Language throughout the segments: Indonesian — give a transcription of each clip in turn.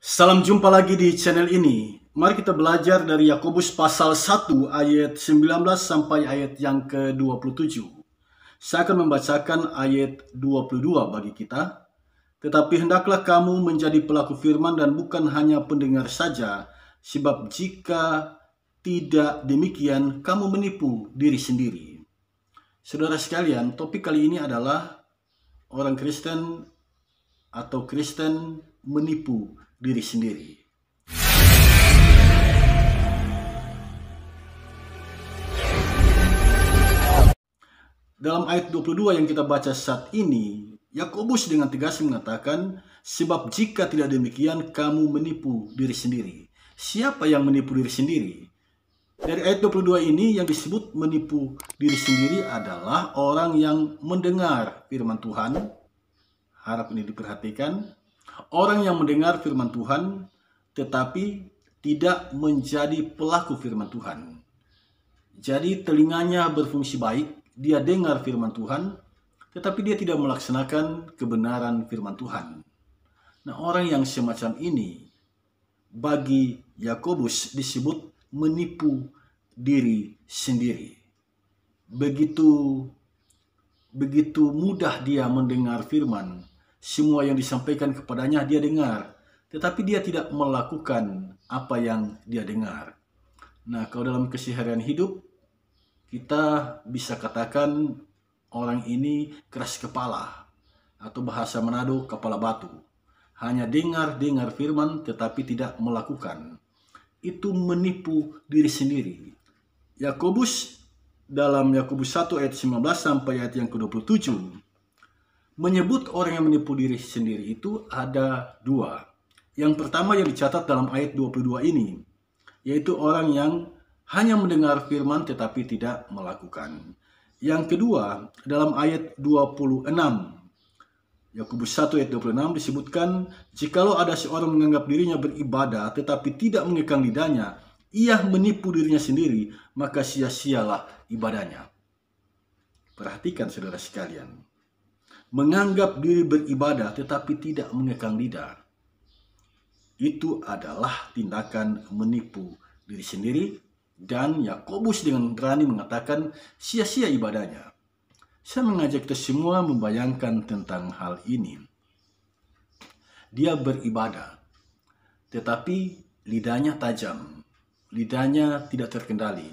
Salam jumpa lagi di channel ini. Mari kita belajar dari Yakobus pasal 1 ayat 19 sampai ayat yang ke-27. Saya akan membacakan ayat 22 bagi kita. Tetapi hendaklah kamu menjadi pelaku firman dan bukan hanya pendengar saja, sebab jika tidak demikian kamu menipu diri sendiri. Saudara sekalian, topik kali ini adalah orang Kristen atau Kristen menipu diri sendiri. Dalam ayat 22 yang kita baca saat ini, Yakobus dengan tegas mengatakan, sebab jika tidak demikian kamu menipu diri sendiri. Siapa yang menipu diri sendiri? Dari ayat 22 ini yang disebut menipu diri sendiri adalah orang yang mendengar firman Tuhan. Harap ini diperhatikan. Orang yang mendengar firman Tuhan tetapi tidak menjadi pelaku firman Tuhan. Jadi telinganya berfungsi baik, dia dengar firman Tuhan, tetapi dia tidak melaksanakan kebenaran firman Tuhan. Nah, orang yang semacam ini bagi Yakobus disebut menipu diri sendiri. Begitu mudah dia mendengar firman. Semua yang disampaikan kepadanya dia dengar, tetapi dia tidak melakukan apa yang dia dengar. Nah, kalau dalam keseharian hidup, kita bisa katakan orang ini keras kepala, atau bahasa Manado kepala batu. Hanya dengar firman tetapi tidak melakukan. Itu menipu diri sendiri. Yakobus dalam Yakobus 1 ayat 19 sampai ayat yang ke-27 menyebut orang yang menipu diri sendiri itu ada dua. Yang pertama yang dicatat dalam ayat 22 ini, yaitu orang yang hanya mendengar firman tetapi tidak melakukan. Yang kedua, dalam ayat 26, Yakobus 1 ayat 26 disebutkan, jikalau ada seorang menganggap dirinya beribadah tetapi tidak mengekang lidahnya, ia menipu dirinya sendiri, maka sia-sialah ibadahnya. Perhatikan saudara sekalian. Menganggap diri beribadah tetapi tidak mengekang lidah, itu adalah tindakan menipu diri sendiri, dan Yakobus dengan berani mengatakan sia-sia ibadahnya. Saya mengajak kita semua membayangkan tentang hal ini. Dia beribadah, tetapi lidahnya tajam, lidahnya tidak terkendali,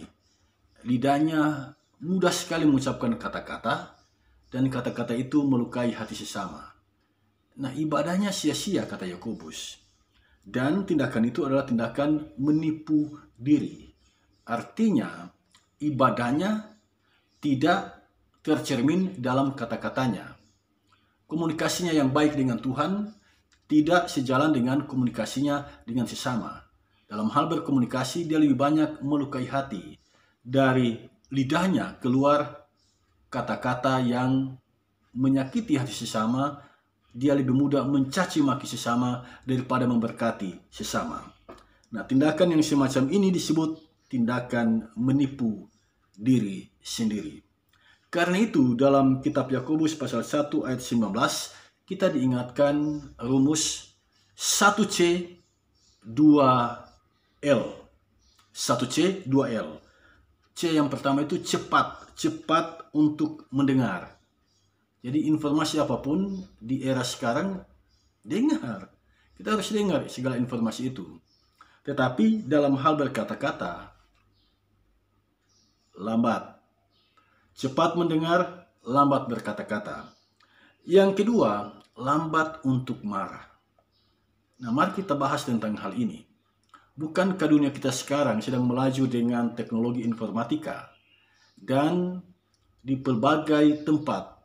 lidahnya mudah sekali mengucapkan kata-kata, dan kata-kata itu melukai hati sesama. Nah, ibadahnya sia-sia, kata Yakobus. Dan tindakan itu adalah tindakan menipu diri. Artinya, ibadahnya tidak tercermin dalam kata-katanya. Komunikasinya yang baik dengan Tuhan tidak sejalan dengan komunikasinya dengan sesama. Dalam hal berkomunikasi, dia lebih banyak melukai hati. Dari lidahnya keluar kata-kata yang menyakiti hati sesama, dia lebih mudah mencaci maki sesama daripada memberkati sesama. Nah, tindakan yang semacam ini disebut tindakan menipu diri sendiri. Karena itu, dalam kitab Yakobus pasal 1 ayat 19, kita diingatkan rumus 1C 2L. 1C 2L. C yang pertama itu cepat untuk mendengar. Jadi informasi apapun di era sekarang, dengar. Kita harus dengar segala informasi itu. Tetapi dalam hal berkata-kata, lambat. Cepat mendengar, lambat berkata-kata. Yang kedua, lambat untuk marah. Nah, mari kita bahas tentang hal ini. Bukankah dunia kita sekarang sedang melaju dengan teknologi informatika? Dan di berbagai tempat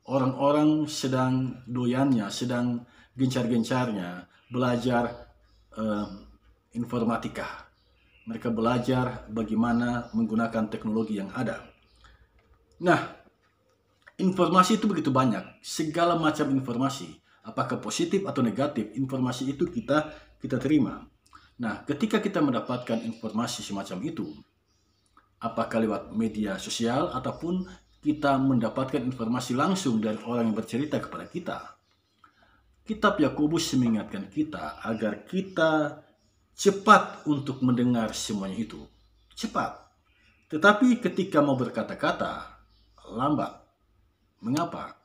orang-orang sedang doyannya, sedang gencar-gencarnya belajar informatika. Mereka belajar bagaimana menggunakan teknologi yang ada. Nah, informasi itu begitu banyak, segala macam informasi, apakah positif atau negatif, informasi itu kita terima. Nah, ketika kita mendapatkan informasi semacam itu, apakah lewat media sosial ataupun kita mendapatkan informasi langsung dari orang yang bercerita kepada kita, Kitab Yakobus mengingatkan kita agar kita cepat untuk mendengar semuanya itu. Cepat. Tetapi ketika mau berkata-kata, lambat. Mengapa?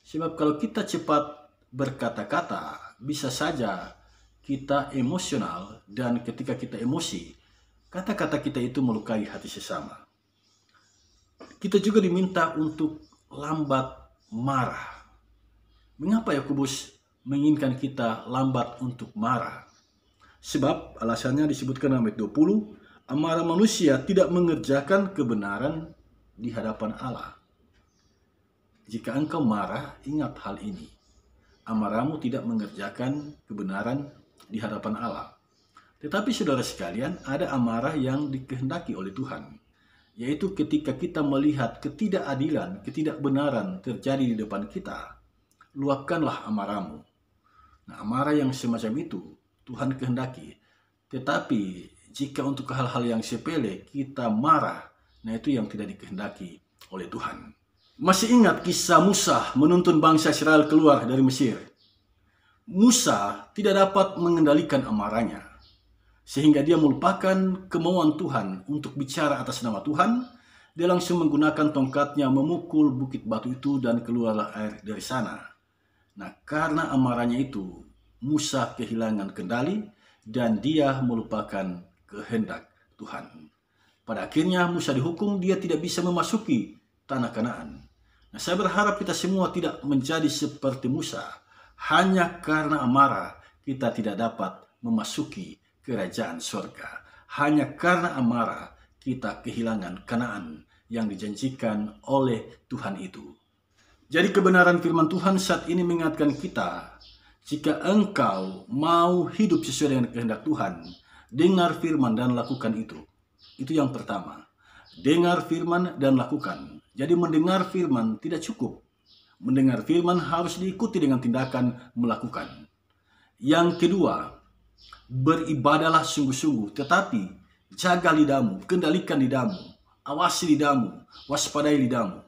Sebab kalau kita cepat berkata-kata, bisa saja kita emosional, dan ketika kita emosi, kata-kata kita itu melukai hati sesama. Kita juga diminta untuk lambat marah. Mengapa Yakobus menginginkan kita lambat untuk marah? Sebab alasannya disebutkan dalam ayat 20, amarah manusia tidak mengerjakan kebenaran di hadapan Allah. Jika engkau marah, ingat hal ini. Amarahmu tidak mengerjakan kebenaran di hadapan Allah. Tetapi saudara sekalian, ada amarah yang dikehendaki oleh Tuhan. Yaitu ketika kita melihat ketidakadilan, ketidakbenaran terjadi di depan kita, luapkanlah amarahmu. Nah, amarah yang semacam itu Tuhan kehendaki. Tetapi jika untuk hal-hal yang sepele kita marah, nah itu yang tidak dikehendaki oleh Tuhan. Masih ingat kisah Musa menuntun bangsa Israel keluar dari Mesir? Musa tidak dapat mengendalikan amarahnya, sehingga dia melupakan kemauan Tuhan untuk bicara atas nama Tuhan. Dia langsung menggunakan tongkatnya memukul bukit batu itu dan keluarlah air dari sana. Nah, karena amarahnya itu, Musa kehilangan kendali dan dia melupakan kehendak Tuhan. Pada akhirnya Musa dihukum, dia tidak bisa memasuki tanah Kanaan. Nah, saya berharap kita semua tidak menjadi seperti Musa. Hanya karena amarah kita tidak dapat memasuki kerajaan surga. Hanya karena amarah kita kehilangan Kanaan yang dijanjikan oleh Tuhan itu. Jadi kebenaran firman Tuhan saat ini mengingatkan kita, jika engkau mau hidup sesuai dengan kehendak Tuhan, dengar firman dan lakukan itu. Itu yang pertama. Dengar firman dan lakukan. Jadi mendengar firman tidak cukup. Mendengar firman harus diikuti dengan tindakan melakukan. Yang kedua, beribadahlah sungguh-sungguh, tetapi jaga lidahmu, kendalikan lidahmu, awasi lidahmu, waspadai lidahmu.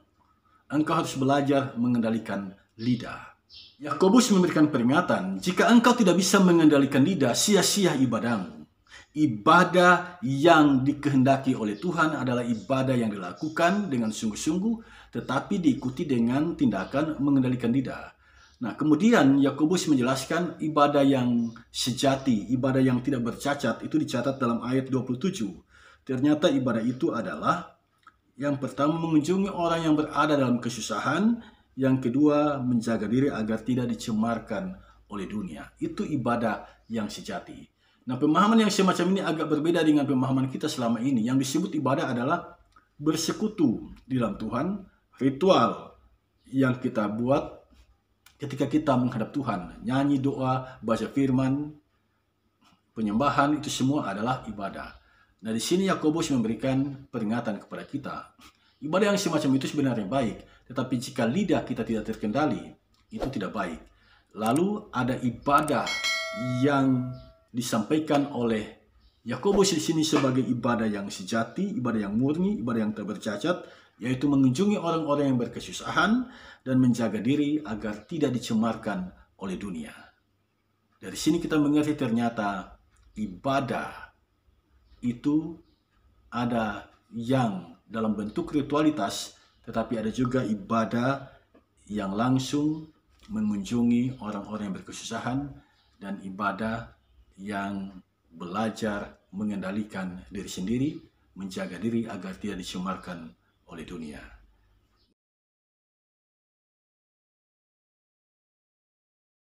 Engkau harus belajar mengendalikan lidah. Yakobus memberikan peringatan, jika engkau tidak bisa mengendalikan lidah, sia-sia ibadahmu. Ibadah yang dikehendaki oleh Tuhan adalah ibadah yang dilakukan dengan sungguh-sungguh, tetapi diikuti dengan tindakan mengendalikan lidah. Nah, kemudian Yakobus menjelaskan ibadah yang sejati, ibadah yang tidak bercacat, itu dicatat dalam ayat 27. Ternyata ibadah itu adalah, yang pertama mengunjungi orang yang berada dalam kesusahan, yang kedua menjaga diri agar tidak dicemarkan oleh dunia. Itu ibadah yang sejati. Nah, pemahaman yang semacam ini agak berbeda dengan pemahaman kita selama ini. Yang disebut ibadah adalah bersekutu di dalam Tuhan, ritual yang kita buat ketika kita menghadap Tuhan, nyanyi doa, baca firman, penyembahan, itu semua adalah ibadah. Nah, di sini Yakobus memberikan peringatan kepada kita. Ibadah yang semacam itu sebenarnya baik, tetapi jika lidah kita tidak terkendali, itu tidak baik. Lalu ada ibadah yang disampaikan oleh Yakobus di sini sebagai ibadah yang sejati, ibadah yang murni, ibadah yang tak bercacat, yaitu mengunjungi orang-orang yang berkesusahan dan menjaga diri agar tidak dicemarkan oleh dunia. Dari sini kita mengerti ternyata ibadah itu ada yang dalam bentuk ritualitas, tetapi ada juga ibadah yang langsung mengunjungi orang-orang yang berkesusahan, dan ibadah yang belajar mengendalikan diri sendiri, menjaga diri agar tidak dicemarkan oleh dunia.